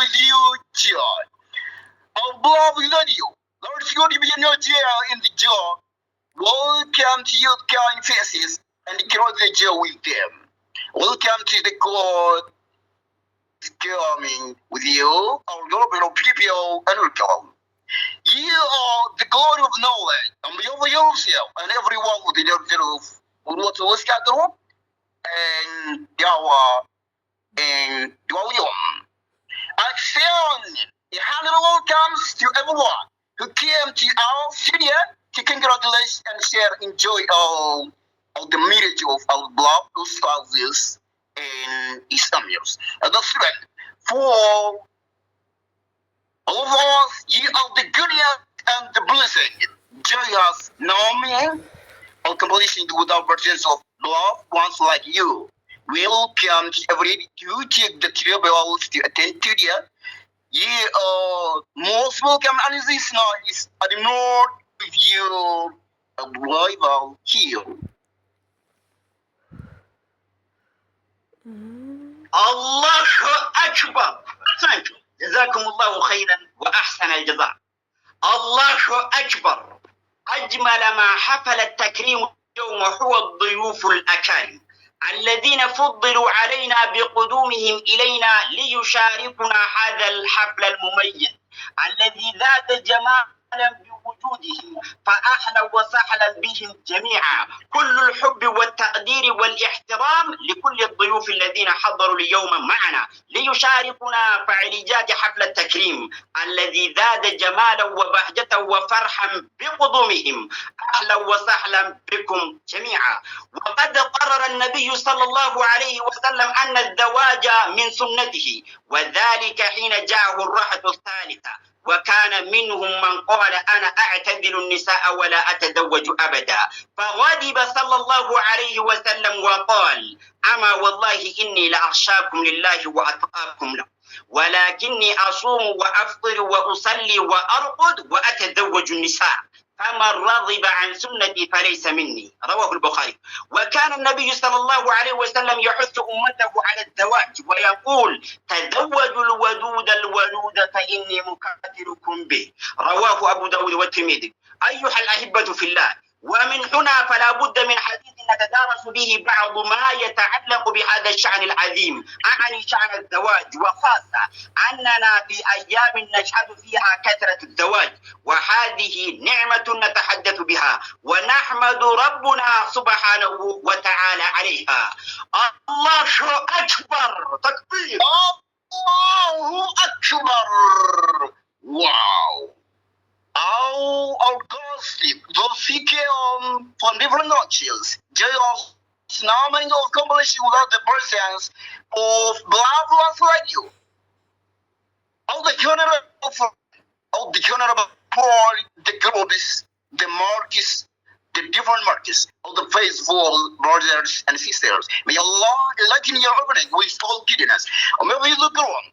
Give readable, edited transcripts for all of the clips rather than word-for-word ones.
with you, John. Our beloved radio. Lord God be in your jail in the jaw. Welcome to your kind faces and cross the jail with them. Welcome to the God coming with you, our global people and welcome. You are the God of knowledge, and be over yourself and everyone with the roof. What was that? And Yawa and Dwayum. And a hundred welcomes to everyone who came to our studio to congratulate and share enjoy all of the marriage of our beloved spouses and Islamians. And that's right. For all of us, you are the goodness and the blessing. Joy us, Naomi, all completion without burdens of love, ones like you. Welcome to every you take the trouble to attend to you. You are most welcome, and this night is at the north with your arrival here. الله أكبر. Thank you. جزاكم الله خيرا وأحسن الجزاء. الله أكبر. أجمل ما حفل التكريم اليوم هو الضيوف الأكارم الذين فضلوا علينا بقدومهم إلينا ليشاركنا هذا الحفل المميز الذي ذات جمالا بوجودهم، فأهلا وسهلا بهم جميعا. كل الحب والتقدير والاحترام لكل الضيوف الذين حضروا اليوم معنا ليشاركنا فعاليات حفل التكريم الذي زاد جمالا وبهجة وفرحا بقدومهم. أهلا وسهلا بكم جميعا. وقد قرر النبي صلى الله عليه وسلم أن الزواج من سنته، وذلك حين جاءه الرهة الثالثة، وكان منهم من قال أنا أعتزل النساء ولا أتزوج أبدا، فغضب صلى الله عليه وسلم وقال أما والله إني لأخشاكم لله وأتقاكم له، ولكني أصوم وأفطر وأصلي وأرقد وأتزوج النساء، فمن رغب عن سنتي فليس مني. رواه البخاري. وكان النبي صلى الله عليه وسلم يحث أمته على الزواج ويقول تزوجوا الودود الولود فإني مكاثركم به. رواه أبو داود والترمذي. أيها الأحبة في الله، ومن هنا فلا بد من حديث نتدارس به بعض ما يتعلق بهذا الشأن العظيم، أعني شأن الزواج، وخاصة أننا في أيام نشهد فيها كثرة الزواج، وهذه نعمة نتحدث بها ونحمد ربنا سبحانه وتعالى عليها. الله أكبر. تكبير. الله أكبر. Wow. All our gossip, those who came from different notches, just numbering of compilation without the presence of blood ones like you. All the general poor, the globes, the marques, the different marques of the faithful brothers and sisters. May Allah enlighten your opening with all goodness. Or maybe you look wrong.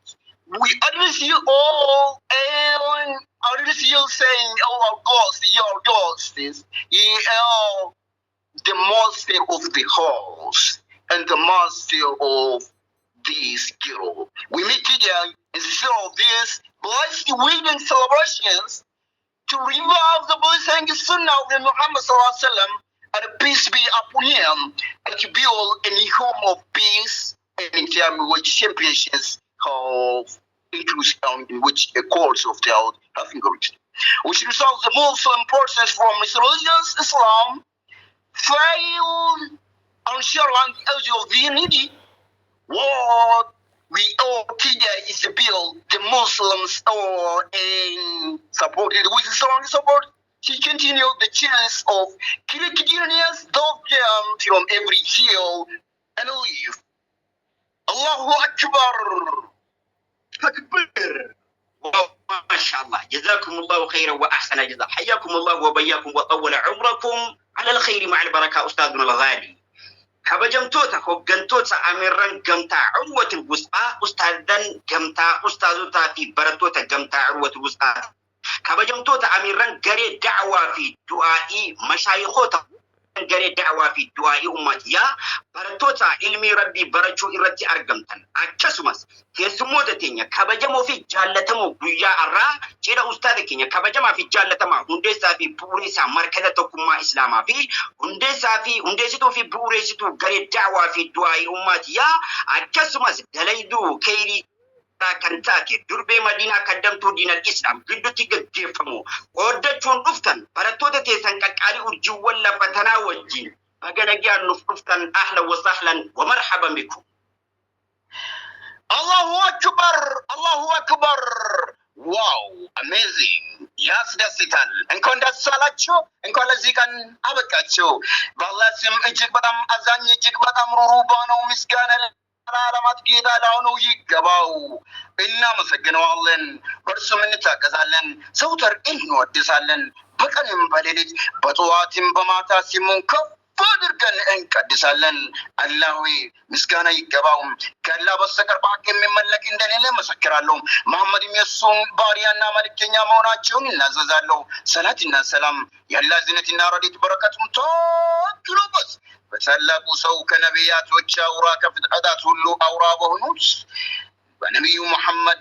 We address you all and address you saying, oh, our ghost, your ghost is the master of the house and the master of this girl. We meet today in the show of these blessed wedding celebrations to revive the blessing sunnah of Muhammad sallallahu alaihi wasallam, and peace be upon him, and to build a new home of peace and in time which championships of inclusion in which the courts of the world have encouraged. Which results the Muslim persons from his religious Islam failed and share on the edge of the needy. What we all today is to build the Muslims or in supported with strong support to continue the chance of Christians from every hill and leaf. Allahu Akbar. تكبير. ما شاء الله. جزاكم الله خيرا وأحسن الجزاء. حياكم الله وبياكم وطول عمركم على الخير مع البركة أستاذنا الغالي. كبجمتوتا كوجنتوتا أميران جمتا عروة الوسطى أستاذن جمتا أستاذوتا في برتوتا جمتا عروة الوسطى كبجمتوتا أميران جري دعوة في دعائي مشايخوتا غير دعوة في دعاء أمتي برتوتا علمي ربي برچو إرتي أرغمتن أكسمس كسمودتين كبجمو في جالتمو بيا أرا جيدا أستاذ كينيا كبجما في جالتما هندسا في بوريسا مركزة تكما إسلاما في هندسة في بوريسة غير دعوة في دعاء أمتي أكسمس دليدو كيري كنتاكي دربي مدينة قدمتو دين الإسلام جدو تيجفمو ودتون أفتن برتوتا تيسان كالي أرجو ولا فتنا والجين فقالجي أفتن أهلا وسهلا ومرحبا بكم الله أكبر الله أكبر واو amazing ያስደስታል እንኳን ደስ አላችሁ እንኳን ለዚህ ቀን አበቃችሁ በአላህ ስም እጅግ በጣም አዛኝ እጅግ በጣም ሩህሩህ ነው ምስጋና ለዓለማት ጌታ ለሆኑ ይገባው እናመሰግነዋለን በእርሱም እንታገዛለን ዘውትር እንወድሳለን በቀንም በሌሊት በጠዋትም በማታ ስሙን ከፍ አድርገን እንቀድሳለን አላህ ሆይ ምስጋና ይገባው ከአላህ በስተቀር በሐቅ የሚመለክ እንደሌለ መሰክራለሁ መሐመድም የእሱም ባሪያና መልእክተኛ መሆናቸውን እናዘዛለሁ ሰላትና ሰላም የአላህ ዝነትና ረድኤት በረከቱም ተወክሎበት በታላቁ ሰው ከነቢያቶች አውራ ከፍጥረታት ሁሉ አውራ በሆኑት በነቢዩ መሐመድ